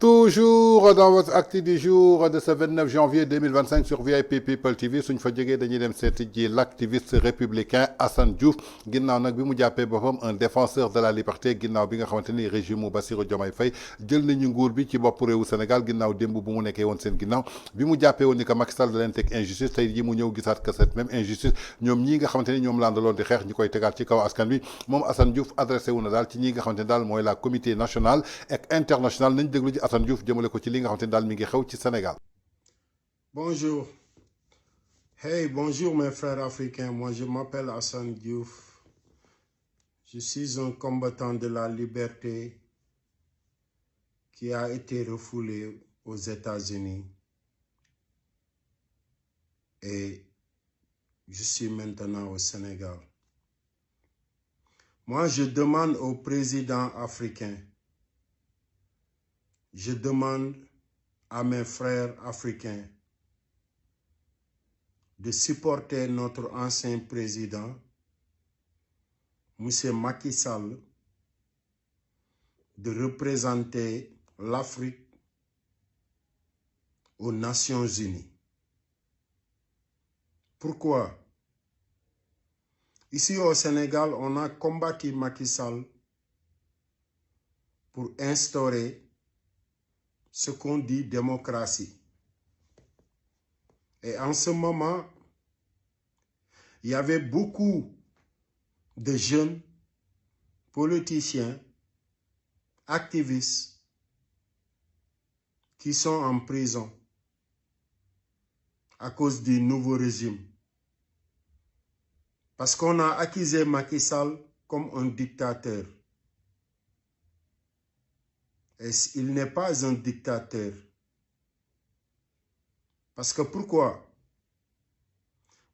Toujours dans votre acte du jour de ce 29 janvier 2025 sur VIP People TV suñ fa jógee dañuy dem seeti ji l'activiste républicain Assane Diouf ginnaaw nag bi mu jàppee boppam un défenseur de la liberté ginnaaw bi nga xamante ni régime mu Bassirou Diomaye Faye jël nañu nguur bi ci bopp réewu Sénégal ginnaaw démb bu mu nekkee woon seen ginnaaw bi mu jàppee woon ni que Macky Sall da leen teg injustice tey ji mu ñëw gisaat que cette même injustice ñoom ñii nga xamante ni ñoom laandaloon di xeex ñu koy tegaat ci kaw askan wi moom Assane Diouf adressé wu na daal ci ñi nga xamante ni daal mooy la comité national et international nañ déglu ji Assane Diouf jëmale ko ci li nga xamante ni daal mi ngi xew ci Sénégal. Bonjour. Hey, bonjour mes frères africains. Moi, je m'appelle Assane Diouf. Je suis un combattant de la liberté qui a été refoulé aux États-Unis. Et je suis maintenant au Sénégal. Moi, je demande aux présidents africains, je demande à mes frères africains de supporter notre ancien président, M. Macky Sall, de représenter l'Afrique aux Nations Unies. Pourquoi? Ici au Sénégal, on a combattu Macky Sall pour instaurer ce qu'on dit démocratie. Et en ce moment, il y avait beaucoup de jeunes politiciens, activistes, qui sont en prison à cause du nouveau régime. Parce qu'on a accusé Macky Sall comme un dictateur. Et il n'est pas un dictateur. Parce que pourquoi?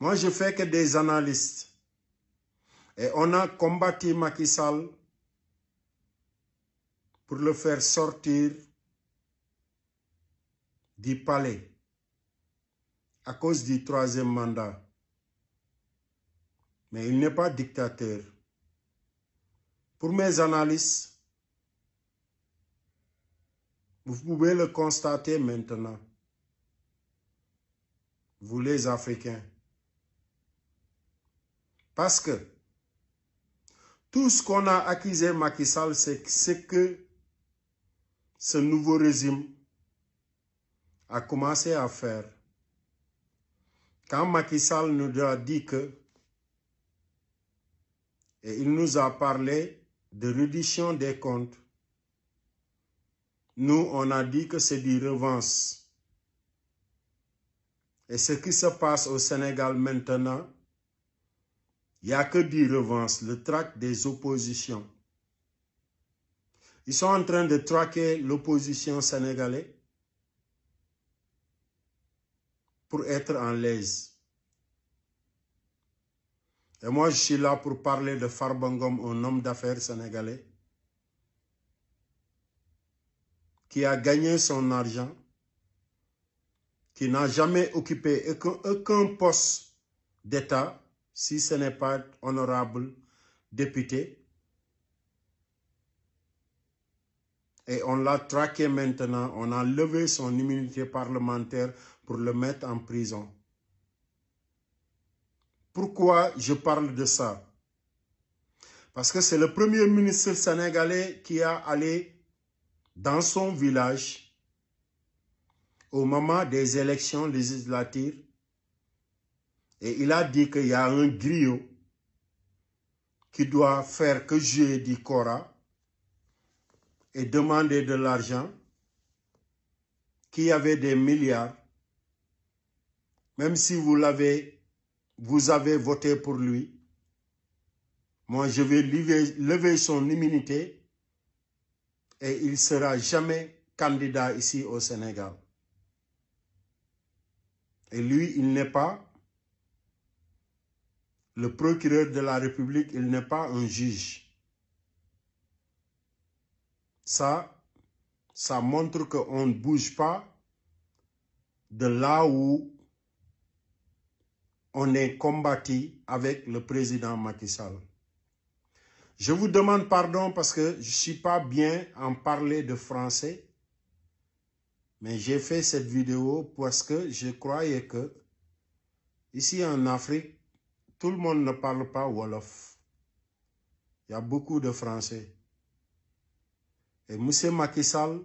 Moi, je fais que des analystes. Et on a combattu Macky Sall pour le faire sortir du palais à cause du troisième mandat. Mais il n'est pas dictateur. Pour mes analystes, vous pouvez le constater maintenant, vous les Africains. Parce que tout ce qu'on a accusé Macky Sall, c'est que ce nouveau régime a commencé à faire. Quand Macky Sall nous a dit que, et il nous a parlé de reddition des comptes, nous, on a dit que c'est du revanche. Et ce qui se passe au Sénégal maintenant, il n'y a que du revanche, le traque des oppositions. Ils sont en train de traquer l'opposition sénégalaise pour être en l'aise. Et moi, je suis là pour parler de Farba Ngom, un homme d'affaires sénégalais qui a gagné son argent, qui n'a jamais occupé aucun poste d'État, si ce n'est pas honorable député. Et on l'a traqué maintenant, on a levé son immunité parlementaire pour le mettre en prison. Pourquoi je parle de ça? Parce que c'est le premier ministre sénégalais qui a allé dans son village au moment des élections législatives et il a dit qu'il y a un griot qui doit faire que jouer du Cora et demander de l'argent, qui avait des milliards, même si vous avez voté pour lui, moi je vais lever son immunité et il ne sera jamais candidat ici au Sénégal. Et lui, il n'est pas le procureur de la République, il n'est pas un juge. Ça montre qu'on ne bouge pas de là où on est combattu avec le président Macky Sall. Je vous demande pardon parce que je ne suis pas bien en parler de français. Mais j'ai fait cette vidéo parce que je croyais que ici en Afrique, tout le monde ne parle pas Wolof. Il y a beaucoup de Français. Et M. Macky Sall,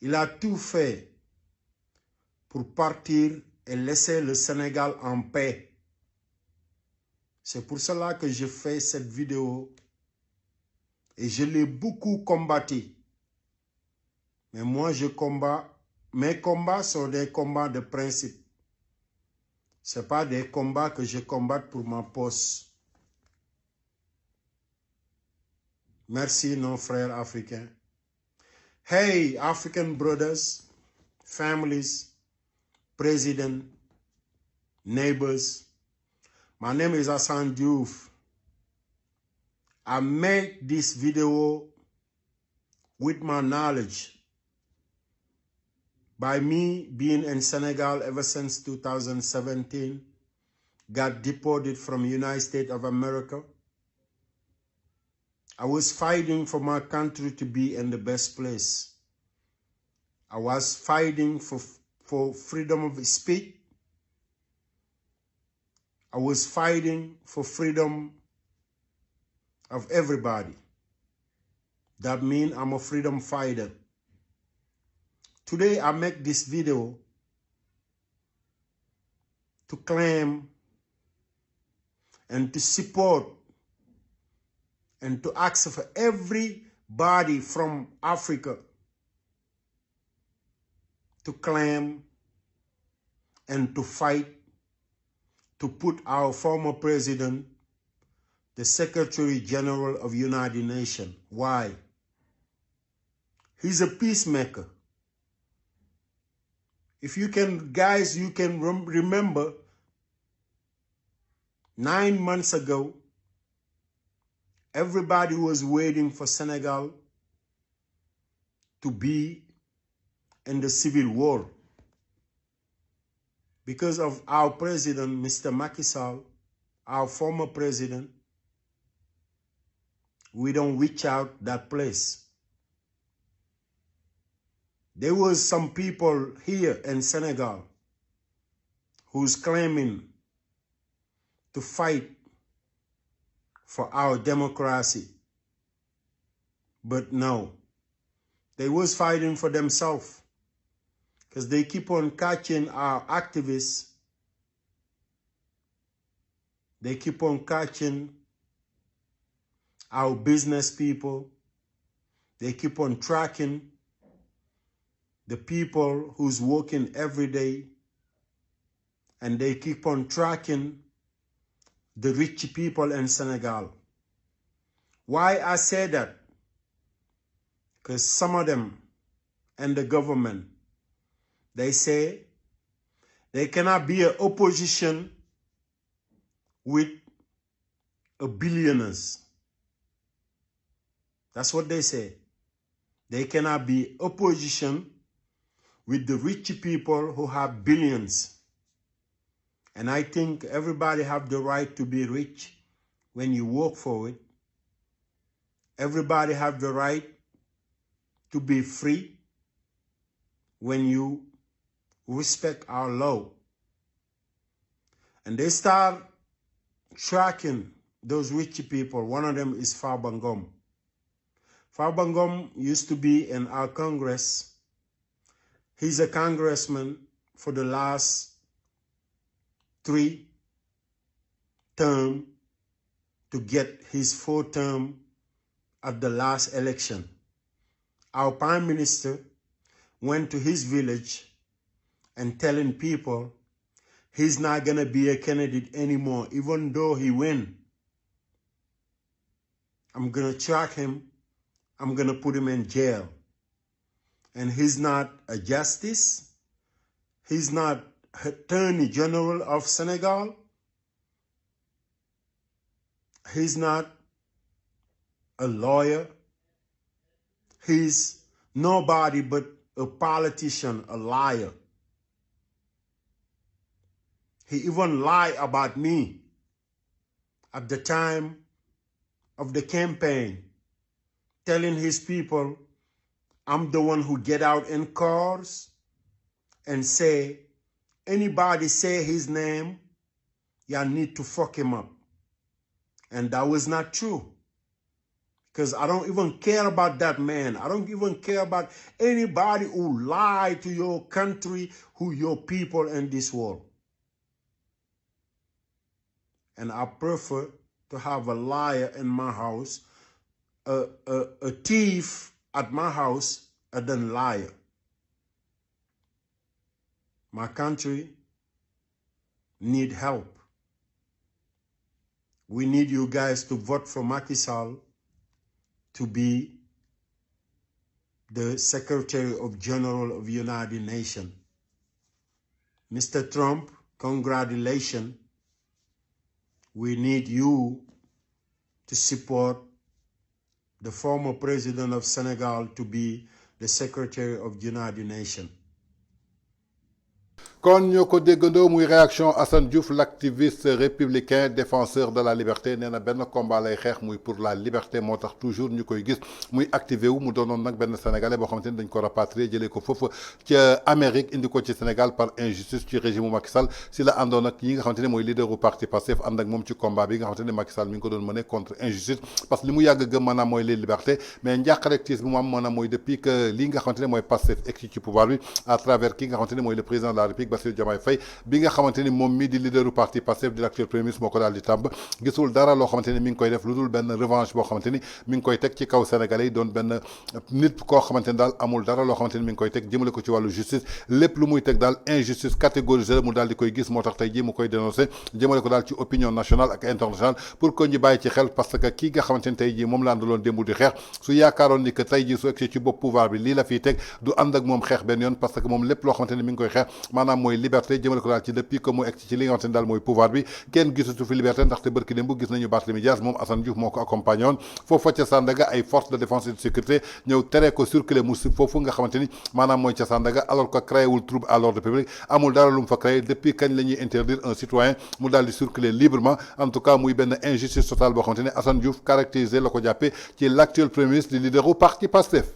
il a tout fait pour partir et laisser le Sénégal en paix. C'est pour cela que je fais cette vidéo et je l'ai beaucoup combattu. Mais moi, je combats. Mes combats sont des combats de principe. Ce n'est pas des combats que je combatte pour ma poste. Merci, nos frères africains. Hey, African brothers, families, president, neighbors. My name is Hassan Diouf. I made this video with my knowledge. By me being in Senegal ever since 2017, got deported from the United States of America. I was fighting for my country to be in the best place. I was fighting for freedom of speech. I was fighting for freedom of everybody. That means I'm a freedom fighter. Today I make this video to claim and to support and to ask for everybody from Africa to claim and to fight to put our former president, the Secretary General of United Nations. Why? He's a peacemaker. If you can, guys, you can remember 9 months ago, everybody was waiting for Senegal to be in the civil war. Because of our president, Mr. Macky Sall, our former president, we don't reach out that place. There was some people here in Senegal who's claiming to fight for our democracy. But no, they was fighting for themselves because they keep on catching our activists. They keep on catching our business people. They keep on tracking the people who's working every day, and they keep on tracking the rich people in Senegal. Why I say that? Because some of them and the government, they say they cannot be an opposition with a billionaires. That's what they say. They cannot be opposition with the rich people who have billions. And I think everybody have the right to be rich when you work for it. Everybody have the right to be free when you respect our law. And they start tracking those rich people. One of them is Farba Ngom. Farba Ngom used to be in our Congress. He's a congressman for the last 3 terms to get his 4th term at the last election. Our prime minister went to his village and telling people he's not going to be a candidate anymore, even though he win. I'm going to track him. I'm going to put him in jail. And he's not a justice. He's not Attorney General of Senegal. He's not a lawyer. He's nobody but a politician, a liar. He even lied about me at the time of the campaign, telling his people, I'm the one who get out in cars and say, anybody say his name, y'all need to fuck him up. And that was not true. Because I don't even care about that man. I don't even care about anybody who lied to your country, who your people in this world. And I prefer to have a liar in my house, a thief at my house, than liar. My country need help. We need you guys to vote for Macky Sall to be the Secretary of General of the United Nations. Mr. Trump, congratulations. We need you to support the former president of Senegal to be the Secretary of the United Nations. kon ñoo ko déggandoo muy réaction Assane Diouf l'activiste républicain défenseur de la liberté nee na benn combat lay xeex muy pour la liberté moo tax toujours ñu koy gis muy activé wu mu doonoon nag benn sénégalais boo xamante ni dañ ko rapatrier jëlee ko foofu ca Amérique indi ko ci Sénégal par injustice ci régime Macky Sall si la àndoon ak ñi nga xamante ne mooy leader u parti Pastef ànd ak moom ci combat bi nga xamante ne Macky Sall mi ngi ko doon mëne contre injustice parce que li mu yàgg gëm maanaam mooy les libertés mais njàqarek tiis bi mu am maanaam mooy depuis que lii nga xamante ne mooy Pastef egsi ci pouvoir bi à travers ki nga xamante ne mooy le président de la République Bassirou Diomaye Faye bi nga xamante ni moom mii di leaderu parti Pastef di l'actuel premier ministre moo ko daal di tàmb gisul dara loo xamante ni mi ngi koy def lu dul benn revanche boo xamante ni mi ngi koy teg ci kaw sénégalais yi doon benn nit koo xamante ni daal amul dara loo xamante ni mi ngi koy teg jëmale ko ci wàllu justice lépp lu muy teg daal injustice catégorisée mu daal di koy gis moo tax tey jii mu koy dénoncé jëmale ko daal ci opinion nationale ak internationale pour que ñu bàyyi ci xel parce que kii nga xamante ni tey jii moom la àndaloon démb di xeex su yaakaaroon ni que tey jii su egsi ci bopp pouvoir bi lii la fiy teg du ànd ak moom xeex benn yoon parce que moom lépp loo xamante ni mi ngi koy xeex maanaam mooy liberté jëmale ko daal ci depuis que mu egg ci li nga xamante ni daal mooy pouvoir bi kenn gisatu fi liberté ndaxte bërki démb gis nañu Barthélémy Dias moom Assane Diouf moo ko accompagné woon foofu ca Sandaga ay forces de défense et de sécurité ñëw tere ko circuler mu foofu nga xamante ni maanaam mooy ca Sandaga alors que créé wul trouble à l'ordre public amul dara lu mu fa créé depuis kañ la ñuy interdire un citoyen mu daal di circuler librement en tout cas muy benn injustice totale boo xamante ni Assane Diouf caractérisé la ko jàppee ci l'actuel premier ministre du leader au parti Pastef